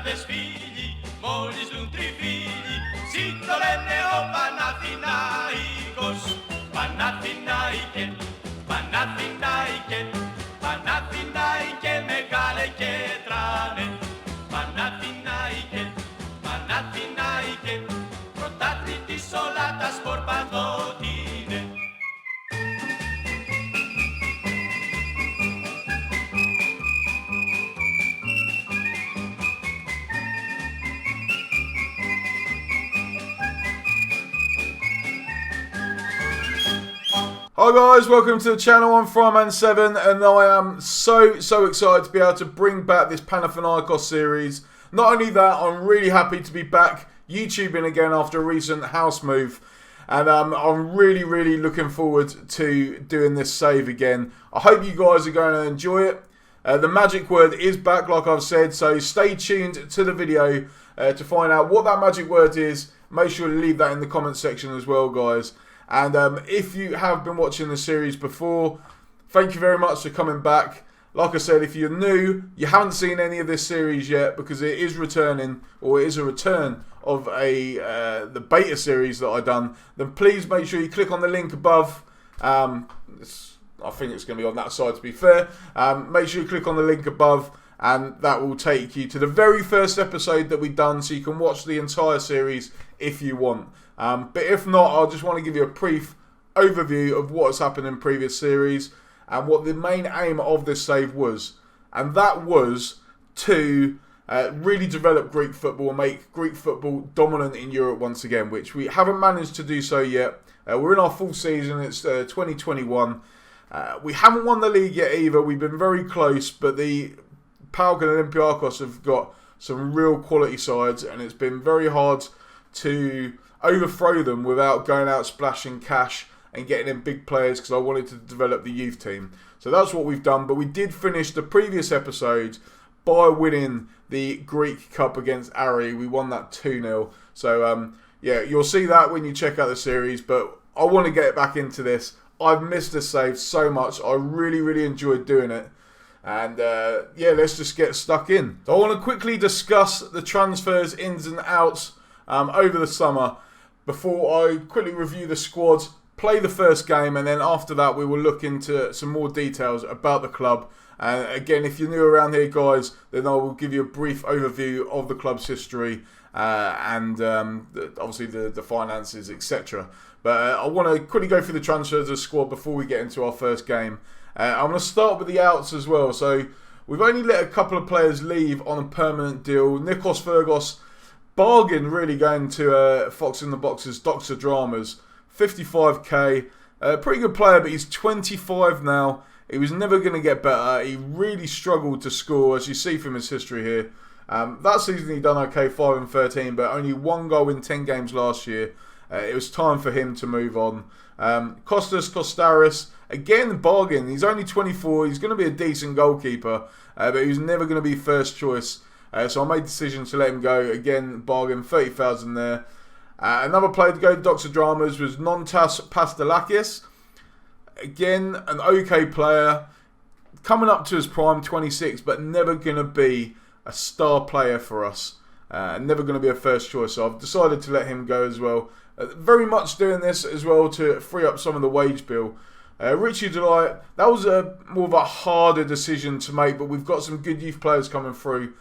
2000 figli, μόλις δουν τριφύλι, συν το λένε ο Παναθηναϊκός. Παναθηναϊκέ, Παναθηναϊκέ, Παναθηναϊκέ μεγάλε και τράνε. Παναθηναϊκέ, Παναθηναϊκέ, πρωταθλητής όλα τα σπορ παντότινε. Hi guys, welcome to the channel. I'm FM19 and I am so excited to be able to bring back this Panathinaikos series. Not only that, I'm really happy to be back YouTubing again after a recent house move. And I'm really looking forward to doing this save again. I hope you guys are going to enjoy it. The magic word is back, like I've said, so stay tuned to the video to find out what that magic word is. Make sure to leave that in the comment section as well, guys. And if you have been watching the series before, thank you very much for coming back. Like I said, if you're new, you haven't seen any of this series yet because it is returning, or it is a return of the beta series that I've done, then please make sure you click on the link above. I think it's going to be on that side, to be fair. Make sure you click on the link above, and that will take you to the very first episode that we've done, so you can watch the entire series if you want. But if not, I just want to give you a brief overview of what has happened in previous series and what the main aim of this save was. And that was to really develop Greek football and make Greek football dominant in Europe once again, which we haven't managed to do so yet. We're in our full season, it's 2021. We haven't won the league yet either, we've been very close, but the PAOK and Olympiacos have got some real quality sides, and it's been very hard to overthrow them without going out splashing cash and getting in big players, because I wanted to develop the youth team. So that's what we've done, but we did finish the previous episode by winning the Greek Cup against Ari. We won that 2-0. So yeah, you'll see that when you check out the series, but I want to get back into this. I've missed this save so much. I really enjoyed doing it. And yeah, let's just get stuck in. So I want to quickly discuss the transfers, ins and outs over the summer before I quickly review the squads, play the first game, and then after that we will look into some more details about the club. And again, if you're new around here, guys, then I will give you a brief overview of the club's history and obviously the finances, etc. But I want to quickly go through the transfers of the squad before we get into our first game. I'm going to start with the outs as well. So we've only let a couple of players leave on a permanent deal. Nikos Fergos, bargain really, going to Fox in the Box's Doctor Dramas. 55k. Pretty good player, but he's 25 now. He was never going to get better. He really struggled to score, as you see from his history here. That season he done okay, 5-13, but only one goal in 10 games last year. It was time for him to move on. Kostas Kostaris, again, bargain. He's only 24. He's going to be a decent goalkeeper, but he was never going to be first choice. So I made the decision to let him go. Again, bargain, 30,000 there. Another player to go to Doctor Dramas was Nontas Pastelakis. Again, an okay player. Coming up to his prime, 26, but never going to be a star player for us. Never going to be a first choice. So I've decided to let him go as well. Very much doing this as well to free up some of the wage bill. Richie Delight, that was more of a harder decision to make, but we've got some good youth players coming through.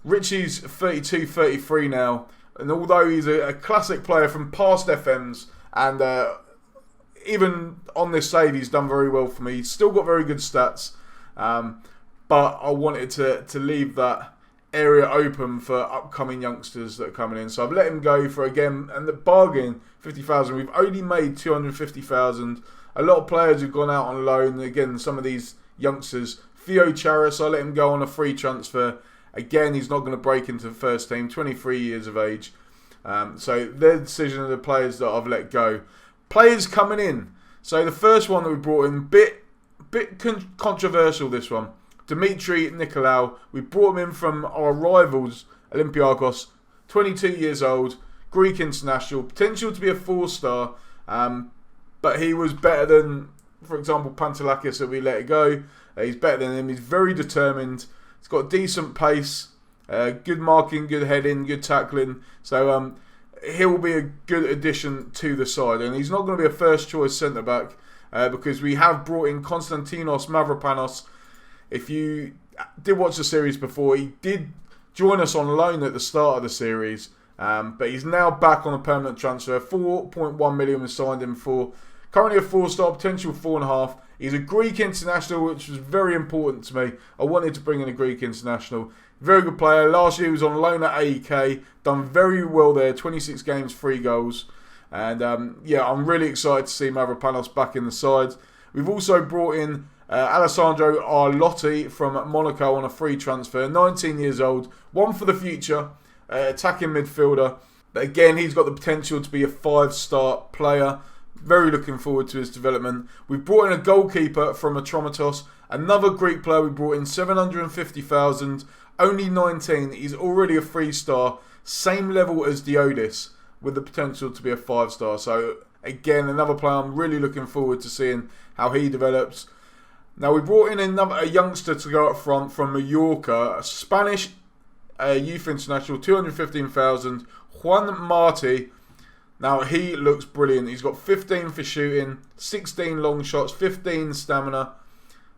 Richie's 32, 33 now, and although he's a classic player from past FMs, and even on this save he's done very well for me, he's still got very good stats, but I wanted to leave that area open for upcoming youngsters that are coming in, so I've let him go for, again, and the bargain, 50,000. We've only made 250,000. A lot of players have gone out on loan. Again, some of these youngsters, Theo Charis, I let him go on a free transfer. Again, he's not going to break into the first team, 23 years of age. So their decision of the players that I've let go. Players coming in. So the first one that we brought in, bit controversial, this one. Dimitri Nicolaou. We brought him in from our rivals, Olympiacos. 22 years old, Greek international, potential to be a 4-star. But he was better than, for example, Pantelakis that we let it go. He's better than him. He's very determined. He's got decent pace. Good marking, good heading, good tackling. So he'll be a good addition to the side. And he's not going to be a first choice centre back because we have brought in Konstantinos Mavropanos. If you did watch the series before, he did join us on loan at the start of the series. But he's now back on a permanent transfer. 4.1 million was signed him for. Currently a 4-star, potential 4.5. He's a Greek international, which was very important to me. I wanted to bring in a Greek international. Very good player. Last year he was on loan at AEK. Done very well there. 26 games, 3 goals. And I'm really excited to see Mavropanos back in the side. We've also brought in Alessandro Arlotti from Monaco on a free transfer. 19 years old. One for the future. Attacking midfielder. But again, he's got the potential to be a 5-star player. Very looking forward to his development. We've brought in a goalkeeper from Atromitos. Another Greek player we brought in, 750,000. Only 19. He's already a 3-star. Same level as Diodis, with the potential to be a 5-star. So again, another player I'm really looking forward to seeing how he develops. Now we brought in a youngster to go up front from Mallorca, a Spanish youth international, 215,000. Juan Marti. Now, he looks brilliant. He's got 15 for shooting, 16 long shots, 15 stamina,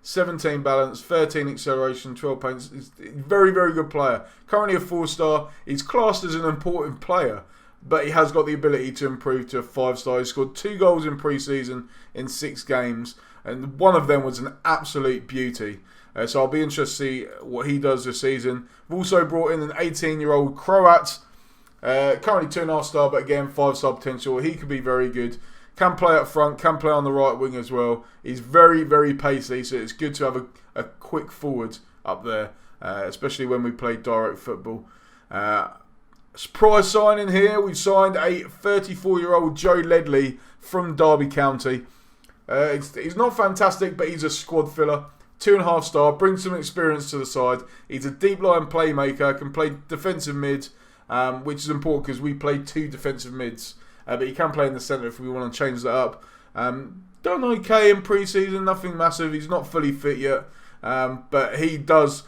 17 balance, 13 acceleration, 12 pace. He's a very, very good player. Currently a 4-star. He's classed as an important player, but he has got the ability to improve to a 5-star. He scored 2 goals in pre-season in 6 games, and one of them was an absolute beauty. So I'll be interested to see what he does this season. We've also brought in an 18-year-old Croat. Currently 2.5-star, but again 5-star potential. He could be very good. Can play up front, can play on the right wing as well. He's very, very pacey, so it's good to have a quick forward up there, especially when we play direct football. Surprise signing here. We've signed a 34-year-old Joe Ledley from Derby County. He's not fantastic, but he's a squad filler. 2.5-star, brings some experience to the side. He's a deep line playmaker, can play defensive mid. Which is important because we play 2 defensive mids. But he can play in the centre if we want to change that up. Done okay in pre-season, nothing massive. He's not fully fit yet. But he does.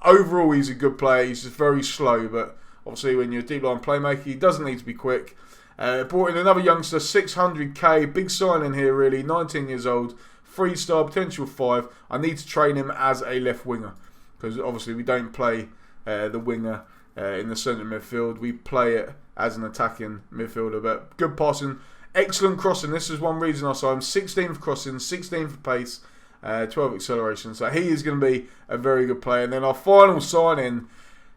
Overall, he's a good player. He's just very slow. But obviously, when you're a deep line playmaker, he doesn't need to be quick. Brought in another youngster, 600k. Big signing here, really. 19 years old. 3-star, potential 5. I need to train him as a left winger. Because obviously, we don't play the winger in the centre midfield. We play it as an attacking midfielder, but good passing, excellent crossing. This is one reason I saw him. 16th crossing, 16th pace, 12 acceleration. So he is going to be a very good player. And then our final signing,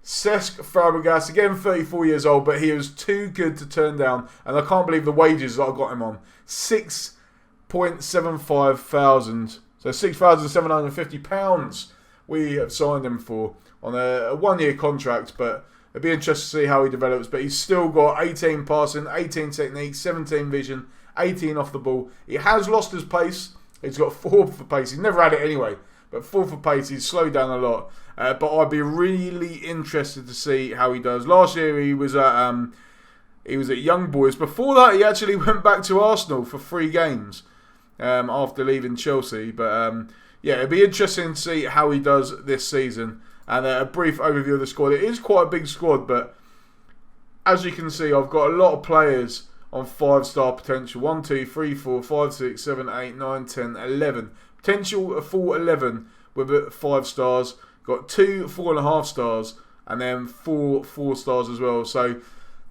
Cesc Fabregas, again 34 years old, but he was too good to turn down. And I can't believe the wages that I got him on. 6.75 thousand, so £6,750 we have signed him for on a 1-year contract, but it'd be interesting to see how he develops. But he's still got 18 passing, 18 technique, 17 vision, 18 off the ball. He has lost his pace. He's got 4 for pace. He's never had it anyway, but 4 for pace. He's slowed down a lot. But I'd be really interested to see how he does. Last year he was at Young Boys. Before that, he actually went back to Arsenal for 3 games after leaving Chelsea. But it'd be interesting to see how he does this season. And a brief overview of the squad. It is quite a big squad, but as you can see, I've got a lot of players on 5-star potential. 1, 2, 3, 4, 5, 6, 7, 8, 9, 10, 11. Potential a full 11 with 5 stars. Got 2 4.5 stars, and then 4 4-stars as well. So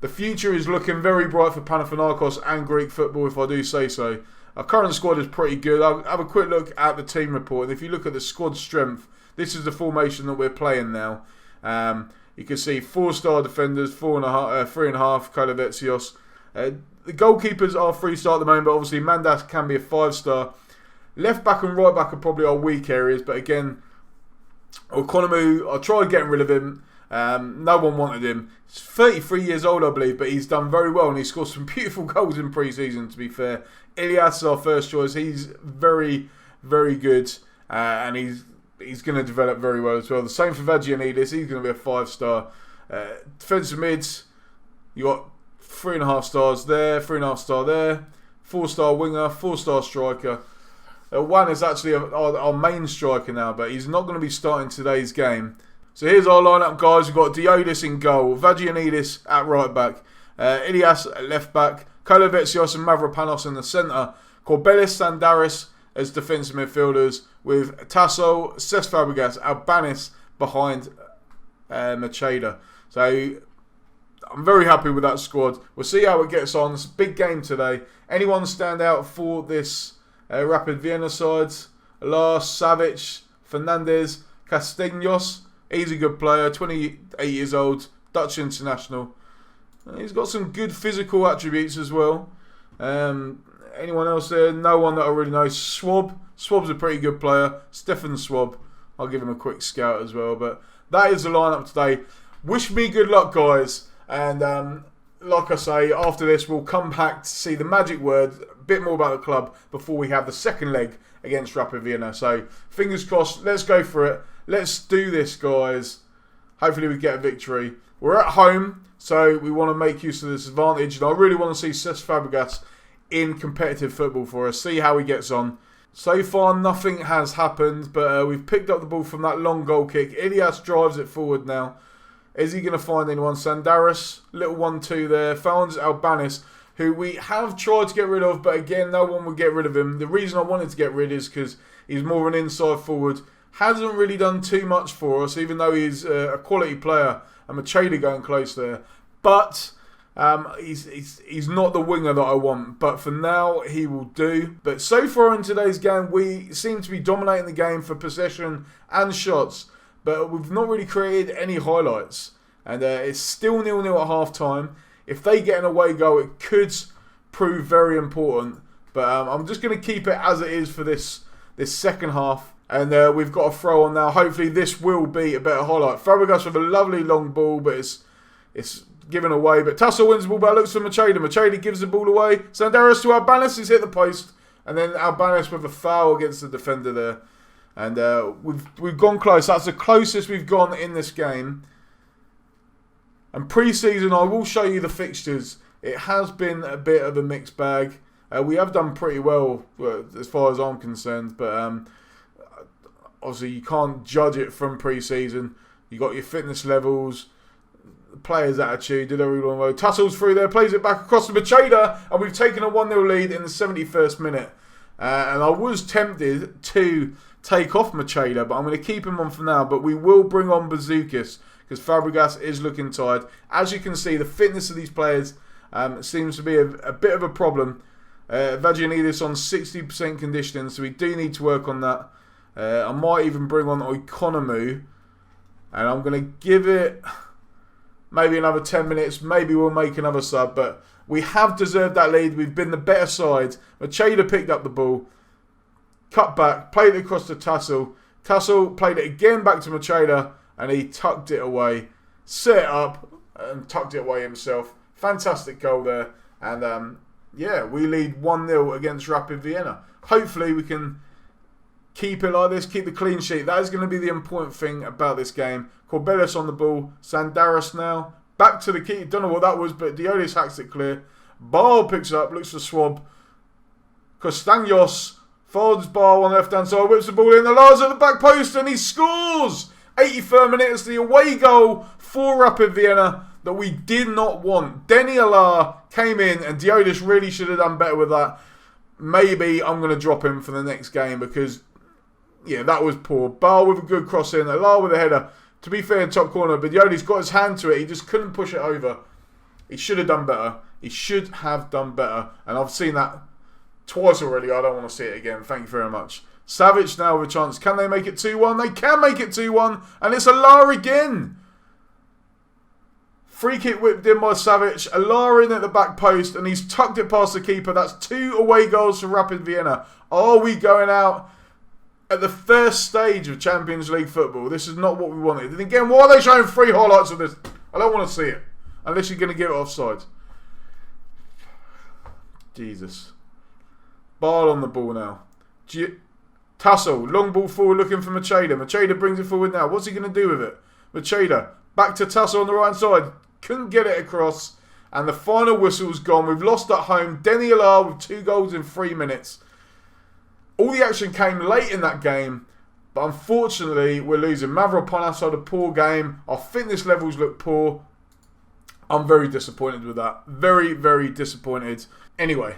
the future is looking very bright for Panathinaikos and Greek football, if I do say so. Our current squad is pretty good. I'll have a quick look at the team report. And if you look at the squad strength, this is the formation that we're playing now. You can see 4-star defenders, 3.5 Kalavetsios. The goalkeepers are 3-star at the moment, but obviously Mandas can be a 5-star. Left back and right back are probably our weak areas, but again, Okonomu, I tried getting rid of him. No one wanted him. He's 33 years old, I believe, but he's done very well and he scored some beautiful goals in pre-season, to be fair. Ilias is our first choice. He's very, very good, and he's going to develop very well as well. The same for Vagianidis. He's going to be a 5-star. Defensive mids, you got 3.5 stars there, 3.5 star there, 4-star winger, 4-star striker. One is actually our main striker now, but he's not going to be starting today's game. So here's our lineup, guys. We've got Diodis in goal, Vagianidis at right back, Ilias at left back, Kolovetsios and Mavropanos in the centre, Corbelis, Sandaris as defensive midfielders, with Tasso, Cesc Fabregas, Albanis behind Macheda. So I'm very happy with that squad. We'll see how it gets on. It's a big game today. Anyone stand out for this Rapid Vienna side? Lars, Savic, Fernandez, Castaños. He's a good player, 28 years old, Dutch international. He's got some good physical attributes as well. Anyone else there? No one that I really know. Swab's a pretty good player. Stefan Swab. I'll give him a quick scout as well. But that is the lineup today. Wish me good luck, guys. And like I say, after this, we'll come back to see the magic word, a bit more about the club, before we have the second leg against Rapid Vienna. So, fingers crossed, let's go for it. Let's do this, guys. Hopefully we get a victory. We're at home, so we want to make use of this advantage. And I really want to see Cesc Fabregas in competitive football for us, see how he gets on. So far, nothing has happened, but we've picked up the ball from that long goal kick. Ilias drives it forward now. Is he going to find anyone? Sandaris, little 1-2 there. Founds Albanis, who we have tried to get rid of, but again, no one would get rid of him. The reason I wanted to get rid is because he's more of an inside forward. Hasn't really done too much for us, even though he's a quality player. And Macheda going close there. But he's not the winger that I want. But for now, he will do. But so far in today's game, we seem to be dominating the game for possession and shots. But we've not really created any highlights. And it's still 0-0 at half-time. If they get an away goal, it could prove very important. But I'm just going to keep it as it is for this second half. And we've got a throw on now. Hopefully this will be a better highlight. Fabregas with a lovely long ball, but it's given away. But Tasso wins the ball, but looks for Macheda. Macheda gives the ball away. Sandaris to Albanis. He's hit the post. And then Albanis with a foul against the defender there. And we've gone close. That's the closest we've gone in this game. And pre-season, I will show you the fixtures. It has been a bit of a mixed bag. We have done pretty well as far as I'm concerned. But obviously, you can't judge it from pre-season. You got your fitness levels, the players' attitude. Did everyone well? Tussles through there, plays it back across to Macheda. And we've taken a 1-0 lead in the 71st minute. And I was tempted to take off Macheda, but I'm going to keep him on for now. But we will bring on Bazookas because Fabregas is looking tired. As you can see, the fitness of these players seems to be a bit of a problem. Vagianidis on 60% conditioning, so we do need to work on that. I might even bring on Oikonomou, and I'm going to give it maybe another 10 minutes. Maybe we'll make another sub, but we have deserved that lead. We've been the better side. Macheda picked up the ball. Cut back, played it across to Tassel. Tassel played it again back to Macheda, and he tucked it away. Set it up and tucked it away himself. Fantastic goal there. And yeah, we lead 1-0 against Rapid Vienna. Hopefully we can keep it like this, keep the clean sheet. That is going to be the important thing about this game. Corbelis on the ball. Sandaris now. Back to the key. Don't know what that was, but Diodis hacks it clear. Barl picks up, looks for Swab. Castaños folds Barl on the left-hand side, whips the ball in. The Lars at the back post, and he scores! 83rd minute, it's the away goal for Rapid Vienna that we did not want. Denny Alar came in, and Diodis really should have done better with that. Maybe I'm going to drop him for the next game because, yeah, that was poor. Barl with a good cross in, Alar with a header. To be fair, top corner, but Diodis got his hand to it. He just couldn't push it over. He should have done better. He should have done better. And I've seen that twice already. I don't want to see it again. Thank you very much. Savic now with a chance. Can they make it 2-1? They can make it 2-1. And it's Alar again. Free kick whipped in by Savic. Alar in at the back post. And he's tucked it past the keeper. That's 2 away goals for Rapid Vienna. Are we going out at the first stage of Champions League football? This is not what we wanted. And again, why are they showing 3 highlights of this? I don't want to see it. Unless you're going to give it offside. Jesus. Barl on the ball now. Tassel, long ball forward looking for Macheda. Macheda brings it forward now. What's he going to do with it? Macheda, back to Tassel on the right side. Couldn't get it across. And the final whistle's gone. We've lost at home. Denny Alar with 2 goals in 3 minutes. All the action came late in that game. But unfortunately, we're losing. Mavropanos had a poor game. Our fitness levels look poor. I'm very disappointed with that. Very, very disappointed. Anyway,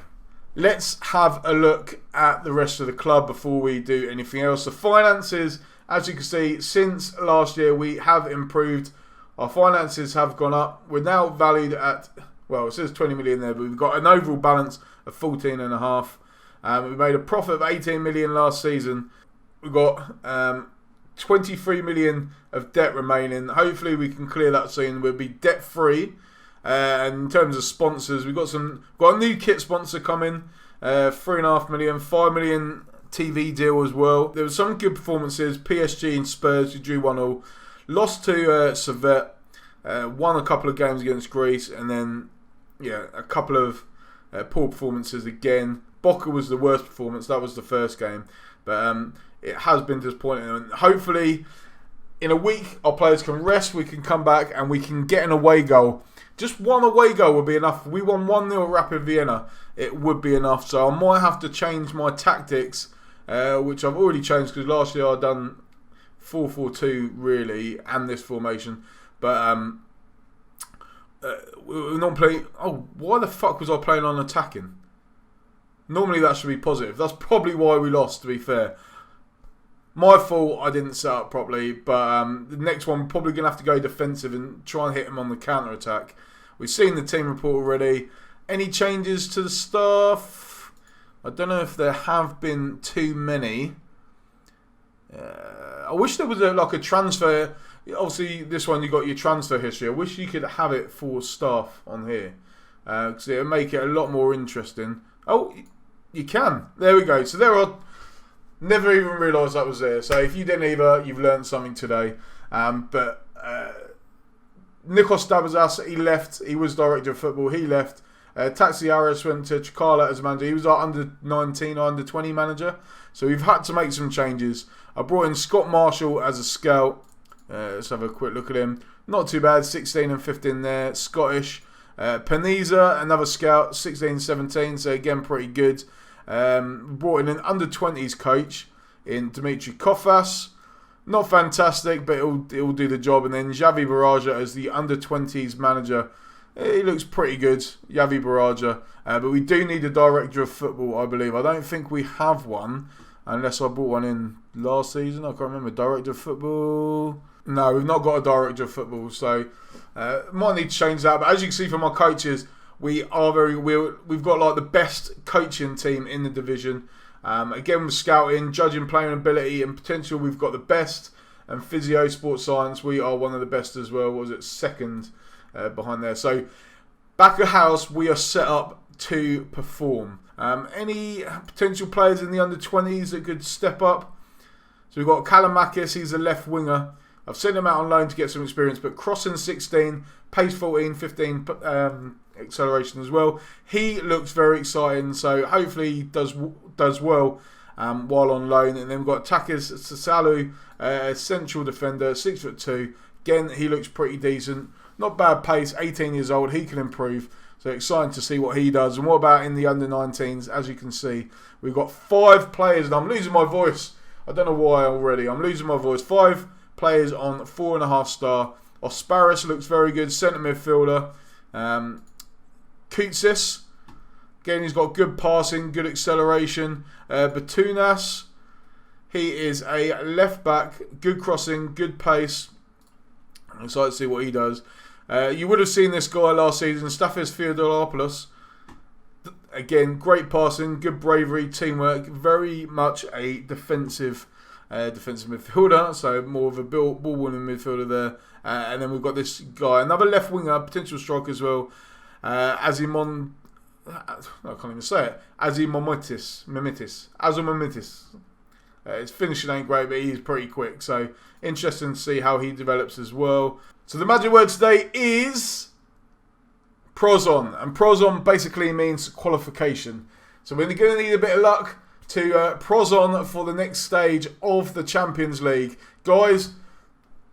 let's have a look at the rest of the club before we do anything else. The finances, as you can see, since last year, we have improved. Our finances have gone up. We're now valued at, well, it says 20 million there, but we've got an overall balance of 14.5. We made a profit of 18 million last season. We've got 23 million of debt remaining. Hopefully we can clear that soon. We'll be debt free. And in terms of sponsors, we've got a new kit sponsor coming. 3.5 million, 5 million TV deal as well. There were some good performances. PSG and Spurs, who drew 1-1. Lost to Servette. Won a couple of games against Greece, and then a couple of poor performances again. Boca was the worst performance. That was the first game, but it has been disappointing. And hopefully, in a week, our players can rest. We can come back and we can get an away goal. Just one away goal would be enough. If we won 1-0 at Rapid Vienna, it would be enough. So I might have to change my tactics, which I've already changed because last year I'd done 4-4-2 really, and this formation. But we're not playing. Oh, why the fuck was I playing on attacking? Normally that should be positive. That's probably why we lost, to be fair. My fault, I didn't set up properly, but the next one, we're probably going to have to go defensive and try and hit him on the counter-attack. We've seen the team report already. Any changes to the staff? I don't know if there have been too many. I wish there was a transfer. Obviously, this one you got your transfer history. I wish you could have it for staff on here, because it would make it a lot more interesting. Oh, you can. There we go. So there are. Never even realised that was there. So if you didn't either, you've learned something today. But Nikos Dabazas, he left. He was director of football. He left. Taxi Aris went to Chikala as manager. He was our under-19 or under-20 manager. So we've had to make some changes. I brought in Scott Marshall as a scout. Let's have a quick look at him. Not too bad. 16 and 15 there. Scottish. Peniza, another scout. 16, 17. So again, pretty good. Brought in an under-20s coach in Dimitri Kofas. Not fantastic, but it'll do the job. And then Javi Baraja as the under-20s manager. He looks pretty good, Javi Baraja. But we do need a director of football, I believe. I don't think we have one, unless I brought one in last season. I can't remember. Director of football? No, we've not got a director of football, so might need to change that. But as you can see from our coaches, we've got like the best coaching team in the division. Again, with scouting, judging playing ability and potential, we've got the best. And physio, sports science, we are one of the best as well. What was it? Second behind there. So back of house, we are set up to perform. Any potential players in the under-20s that could step up? So we've got Kalamakis, he's a left winger. I've sent him out on loan to get some experience, but crossing 16, pace 14, 15, acceleration as well. He looks very exciting, so hopefully he does well while on loan. And then we've got Takis Sasalu, central defender, 6'2". Again, he looks pretty decent. Not bad pace, 18 years old, he can improve. So exciting to see what he does. And what about in the under-19s? As you can see, we've got 5 players, and I'm losing my voice. I don't know why already. I'm losing my voice. 5 players on 4.5 star. Osparis looks very good, centre midfielder. Koutsis, again, he's got good passing, good acceleration. Batunas, he is a left back, good crossing, good pace. I'm excited to see what he does. You would have seen this guy last season, Staphis Theodoropoulos. Again, great passing, good bravery, teamwork, very much a defensive midfielder, so more of a ball-winning midfielder there. And then we've got this guy, another left winger, potential striker as well. I can't even say it. Azimomitis. His finishing ain't great, but he's pretty quick. So interesting to see how he develops as well. So the magic word today is Prozon. And Prozon basically means qualification. So we're going to need a bit of luck to Prozon for the next stage of the Champions League. Guys,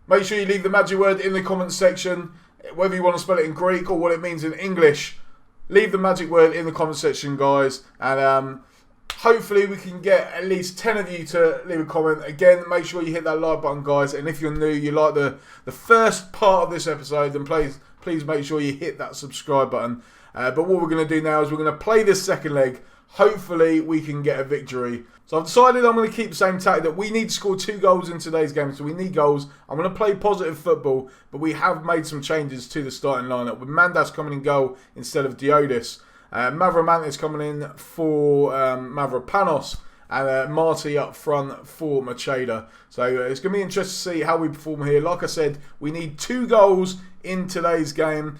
make sure you leave the magic word in the comments section. Whether you want to spell it in Greek or what it means in English, leave the magic word in the comment section, guys. And Hopefully we can get at least 10 of you to leave a comment. Again, make sure you hit that like button, guys. And if you're new, you like the first part of this episode, then please make sure you hit that subscribe button. But what we're going to do now is we're going to play this second leg. Hopefully we can get a victory. So I've decided I'm going to keep the same tactic that we need to score 2 goals in today's game. So we need goals. I'm going to play positive football, but we have made some changes to the starting lineup with Mandas coming in goal instead of Diodis. Mavromantis coming in for Mavropanos, and Marty up front for Macheda. So it's going to be interesting to see how we perform here. Like I said, we need 2 goals in today's game.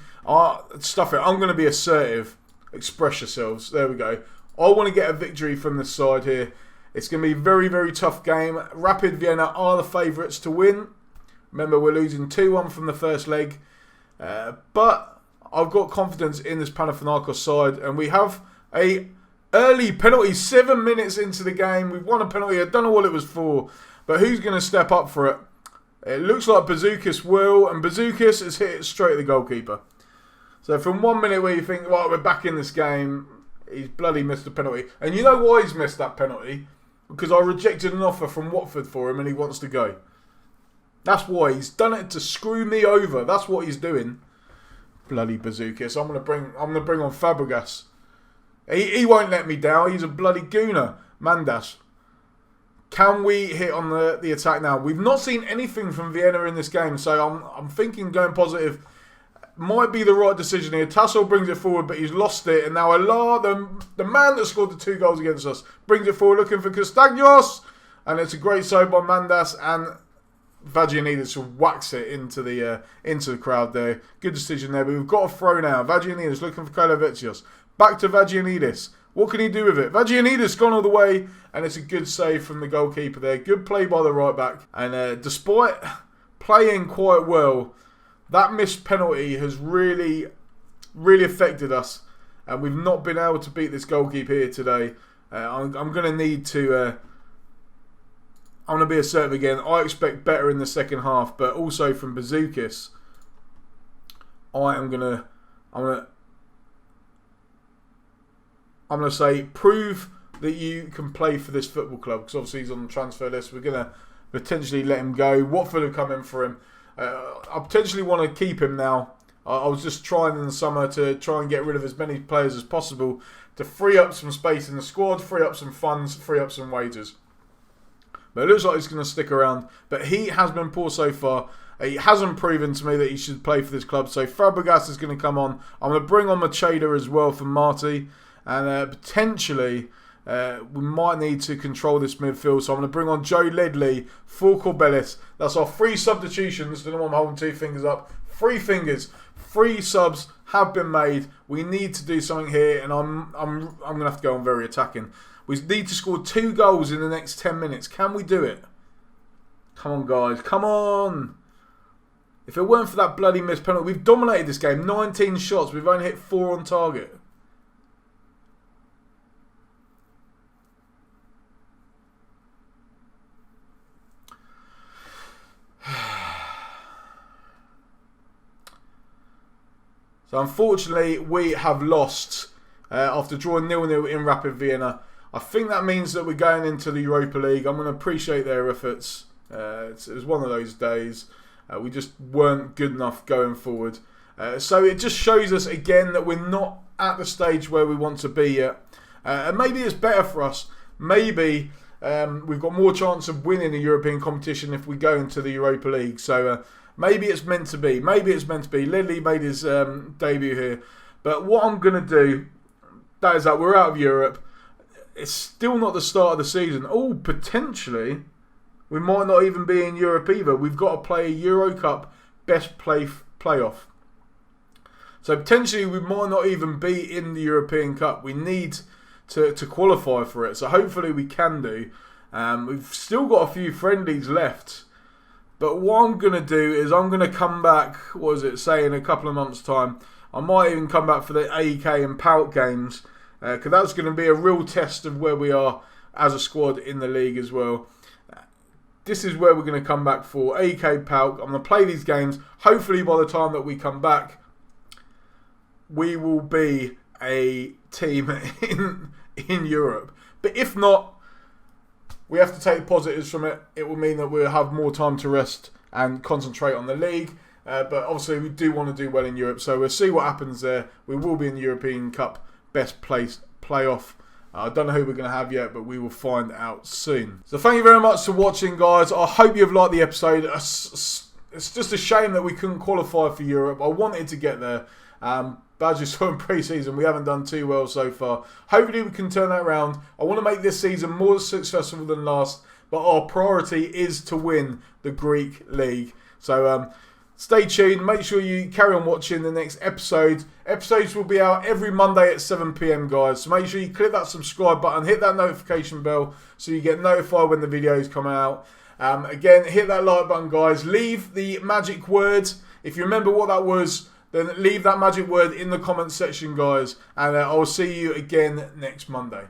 Stuff it. I'm going to be assertive. Express yourselves. There we go. I want to get a victory from this side here. It's going to be a very, very tough game. Rapid Vienna are the favourites to win. Remember, we're losing 2-1 from the first leg. But I've got confidence in this Panathinaikos side, and we have a early penalty 7 minutes into the game. We've won a penalty. I don't know what it was for, but who's going to step up for it? It looks like Bazookas will, and Bazookas has hit it straight at the goalkeeper. So from 1 minute where you think, right, we're back in this game, he's bloody missed a penalty. And you know why he's missed that penalty? Because I rejected an offer from Watford for him and he wants to go. That's why. He's done it to screw me over. That's what he's doing. Bloody Bazookas. I'm gonna bring on Fabregas. He won't let me down. He's a bloody gooner. Mandas. Can we hit on the attack now? We've not seen anything from Vienna in this game, so I'm thinking going positive might be the right decision here. Tassel brings it forward, but he's lost it, and now Allah, the man that scored the 2 goals against us, brings it forward looking for Castagnos, and it's a great save by Mandas, and Vagianidis whacks it into the crowd there. Good decision there, but we've got a throw now. Vagianidis looking for Kolovecios. Back to Vagianidis. What can he do with it? Vagianidis gone all the way, and it's a good save from the goalkeeper there. Good play by the right back. And despite playing quite well, that missed penalty has really, really affected us. And we've not been able to beat this goalkeeper here today. I'm going to need to... I'm going to be assertive again. I expect better in the second half, but also from Bazookas, I'm going to say prove that you can play for this football club, because obviously he's on the transfer list. We're going to potentially let him go. Watford have come in for him. I potentially want to keep him now. I was just trying in the summer to try and get rid of as many players as possible to free up some space in the squad, free up some funds, free up some wages. But it looks like he's going to stick around. But he has been poor so far. He hasn't proven to me that he should play for this club. So Fabregas is going to come on. I'm going to bring on Macheda as well for Marty. And potentially we might need to control this midfield. So I'm going to bring on Joe Ledley for Corbelis. That's our 3 substitutions. Don't know why I'm holding 2 fingers up. 3 fingers. 3 subs have been made. We need to do something here. And I'm going to have to go on very attacking. We need to score 2 goals in the next 10 minutes. Can we do it? Come on, guys. Come on. If it weren't for that bloody missed penalty, we've dominated this game. 19 shots. We've only hit 4 on target. So unfortunately, we have lost after drawing 0-0 in Rapid Vienna. I think that means that we're going into the Europa League. I'm going to appreciate their efforts. It was one of those days. We just weren't good enough going forward. So it just shows us again that we're not at the stage where we want to be yet. And maybe it's better for us. Maybe we've got more chance of winning a European competition if we go into the Europa League. So maybe it's meant to be. Maybe it's meant to be. Ledley made his debut here. But what I'm going to do, that is that we're out of Europe. It's still not the start of the season. Oh, potentially, we might not even be in Europe either. We've got to play a Euro Cup best playoff. So potentially we might not even be in the European Cup. We need to qualify for it. So hopefully we can do. We've still got a few friendlies left. But what I'm going to do is I'm going to come back, in a couple of months' time. I might even come back for the AEK and PAOK games. Because that's going to be a real test of where we are as a squad in the league as well. This is where we're going to come back for AEK PAOK. I'm going to play these games. Hopefully by the time that we come back, we will be a team in Europe. But if not, we have to take the positives from it. It will mean that we'll have more time to rest and concentrate on the league. But obviously we do want to do well in Europe, so we'll see what happens there. We will be in the European Cup best place playoff. I don't know who we're going to have yet, but we will find out soon. So thank you very much for watching, guys. I hope you've liked the episode. It's just a shame that we couldn't qualify for Europe. I wanted to get there. But as you saw in pre-season, we haven't done too well so far. Hopefully we can turn that around. I want to make this season more successful than last, but our priority is to win the Greek League. So stay tuned. Make sure you carry on watching the next episode. Episodes will be out every Monday at 7 PM, guys. So make sure you click that subscribe button, hit that notification bell so you get notified when the videos come out. Again, hit that like button, guys. Leave the magic word. If you remember what that was, then leave that magic word in the comments section, guys. And I will see you again next Monday.